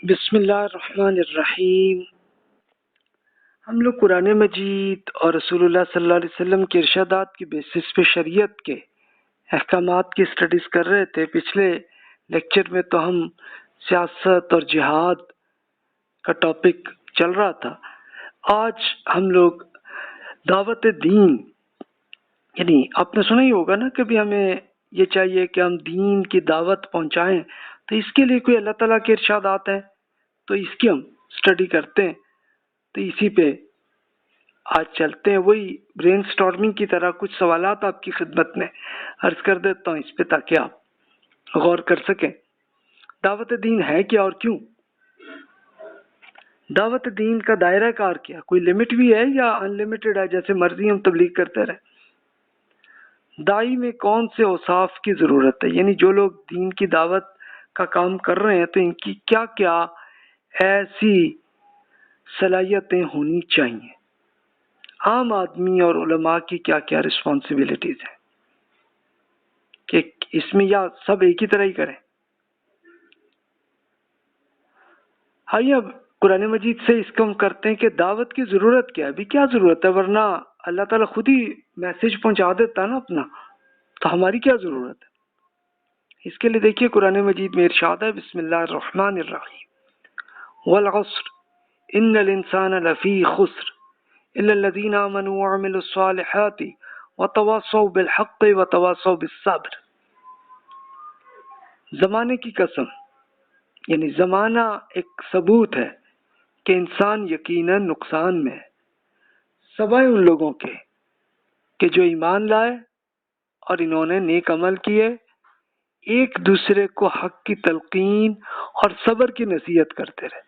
بسم اللہ الرحمن الرحیم۔ ہم لوگ قرآن مجید اور رسول اللہ صلی اللہ علیہ وسلم کے ارشادات کی بیسس پہ شریعت کے احکامات کی اسٹڈیز کر رہے تھے۔ پچھلے لیکچر میں تو ہم سیاست اور جہاد کا ٹاپک چل رہا تھا۔ آج ہم لوگ دعوت دین، یعنی آپ نے سنا ہی ہوگا نا، کبھی ہمیں یہ چاہیے کہ ہم دین کی دعوت پہنچائیں تو اس کے لیے کوئی اللہ تعالیٰ کے ارشادات ہیں تو اس کی ہم اسٹڈی کرتے ہیں۔ تو اسی پہ آج چلتے ہیں، وہی برین سٹارمنگ کی طرح کچھ سوالات آپ کی خدمت میں عرض کر دیتا ہوں اس پہ تاکہ آپ غور کر سکیں۔ دعوت دین ہے کیا اور کیوں؟ دعوت دین کا دائرہ کار کیا؟ کوئی لمٹ بھی ہے یا ان لمیٹڈ ہے، جیسے مرضی ہم تبلیغ کرتے رہیں؟ داعی میں کون سے اوصاف کی ضرورت ہے، یعنی جو لوگ دین کی دعوت کا کام کر رہے ہیں تو ان کی کیا کیا ایسی صلاحیتیں ہونی چاہیے؟ عام آدمی اور علماء کی کیا کیا رسپانسبلٹیز ہیں کہ اس میں، یا سب ایک ہی طرح ہی کریں؟ آئیے اب قرآن مجید سے اس کو ہم کرتے ہیں کہ دعوت کی ضرورت کیا ہے؟ ابھی کیا ضرورت ہے؟ ورنہ اللہ تعالیٰ خود ہی میسج پہنچا دیتا نا اپنا، تو ہماری کیا ضرورت ہے؟ اس کے لیے دیکھیے قرآن مجید میں ارشاد ہے، بسم اللہ الرحمن الرحیم، والعصر ان الانسان لفی خسر الا الذین آمنوا وعملوا الصالحات وتواصوا بالحق وتواصوا بالصبر۔ زمانے کی قسم، یعنی زمانہ ایک ثبوت ہے کہ انسان یقیناً نقصان میں ہے، سوائے ان لوگوں کے کہ جو ایمان لائے اور انہوں نے نیک عمل کیے، ایک دوسرے کو حق کی تلقین اور صبر کی نصیحت کرتے رہے۔